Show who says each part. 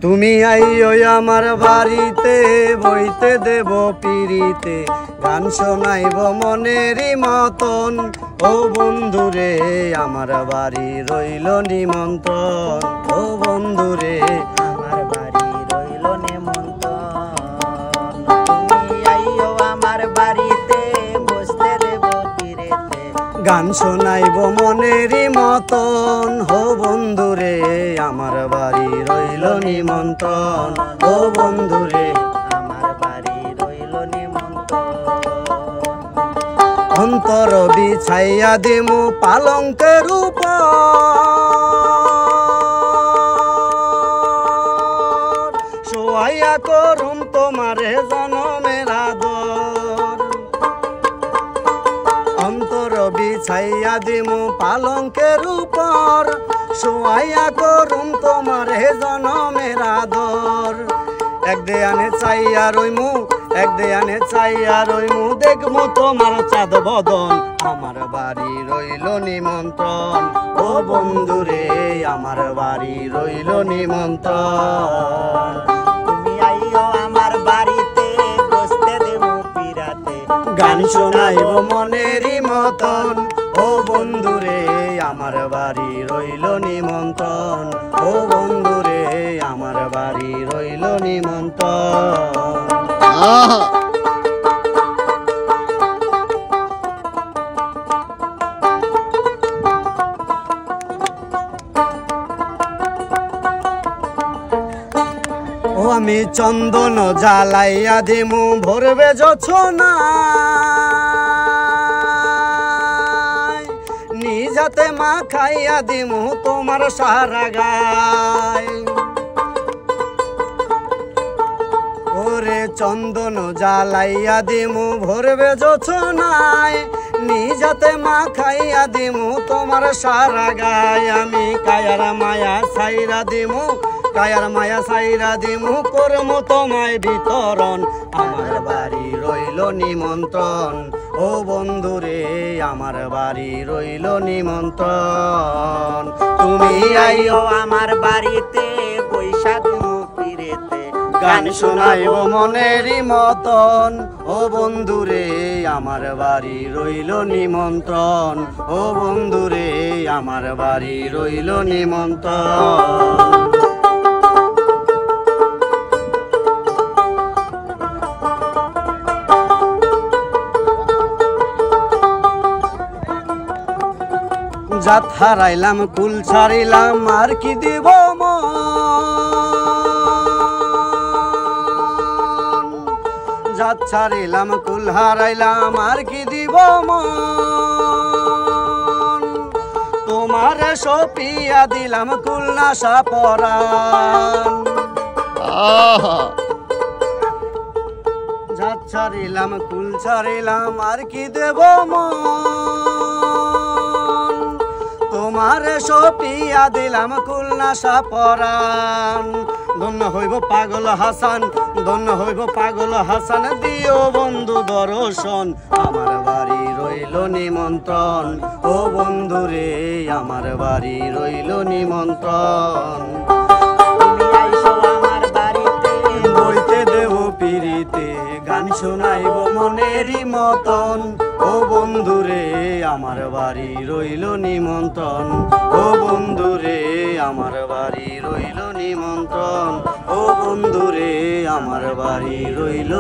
Speaker 1: তুমি আইও আমার বাড়িতে বইতে দেব পিরিতে গান শোনাইব মনেরই মতন। ও বন্ধুরে আমার বাড়ি রইল নিমন্ত্রণ। ও বন্ধুরে
Speaker 2: আমার বাড়ি রইল নিমন্ত্রণ। তুমি আইও আমার বাড়িতে বসতে দেব পিরিতে
Speaker 1: গান শোনাইব মনেরই মতন। ও বন্ধুরে আমার বাড়ি রইল নিমন্ত্রণ। ও বন্ধুরে
Speaker 2: আমার বাড়ি রইল নিমন্ত্রণ।
Speaker 1: অন্তর বিছাইয়া দিমু পালঙ্কের উপর, শোয়াইয়া করুম তোমারে জনমের আদর। অন্তর বিছাইয়া দিমু পালঙ্কের উপর, শোয়াইয়া করুম তোমারে জনমের আদর। এক দেয়ানে চাইয়া রইমু, এক দেয়ানে চাইয়া রইমু, দেখমু তোমার চাঁদ বদন। আমার বাড়ি রইল নিমন্ত্রণ। ও বন্ধুরে আমার বাড়ি রইল নিমন্ত্রণ।
Speaker 2: তুমি আইও আমার বাড়িতে বসতে দেব পিরাতে
Speaker 1: গান শোনাইব মনেরই মতন। ও বন্ধুরে আমার বাড়ি রইল নিমন্ত্রণ। ও বন্ধুরে আমার বাড়ি রইল নিমন্ত্রণ। ও আমি চন্দন জ্বালাইয়া দিমু ভরবে জোছনা, নিজাতে মা খাইয়া দিমু তোমার সারা গায়। ওরে চন্দন জ্বালাইয়া দিমু ভরবে জোছনায়, নিজাতে মা খাইয়া দিমু তোমার সারা গায়। আমি কায়ার মায়া সাইরা দিমু, কায়ার মায়া সাইরা দিমু, করমু তোমায় বিতরণ। আমার বাড়ি রইল নিমন্ত্রণ। ও বন্ধুরে আমার বাড়ি রইল নিমন্ত্রণ। তুমি আইও
Speaker 2: আমার বাড়িতে বৈশা দেব পিরেতে
Speaker 1: গান শোনাইব মনেরই মতন। ও বন্ধুরে আমার বাড়ি রইল নিমন্ত্রণ। ও বন্ধুরে আমার বাড়ি রইল নিমন্ত্রণ। জাত হারাইলাম কুল ছাড়িলাম আর কি দিব মন। জাত ছাড়িলাম কুল হারাইলাম আর কি দিব মন। তোমারে সপিয়া দিলাম কুল নাশা পরাণ। জাত ছাড়িলাম কুল ছাড়িলাম আর কি দেব মন। তোমারে সপিয়া দিলাম কুল নাশা পরাণ। ধন্য হইব পাগল হাসান, ধন্য হইব পাগল হাসান, দিও বন্ধু দর্শন। আমার বাড়ি রইল নিমন্ত্রণ। ও বন্ধুরে আমার বাড়ি রইল নিমন্ত্রণ।
Speaker 2: তুমি আইসো আমার বাড়িতে
Speaker 1: বইতে দেব পিরিতে গান শোনাইব মনেরই মতন। ও বন্ধুরে আমার বাড়ি রইল নিমন্ত্রণ। ও বন্ধুরে আমার বাড়ি রইল নিমন্ত্রণ। ও বন্ধুরে আমার বাড়ি রইল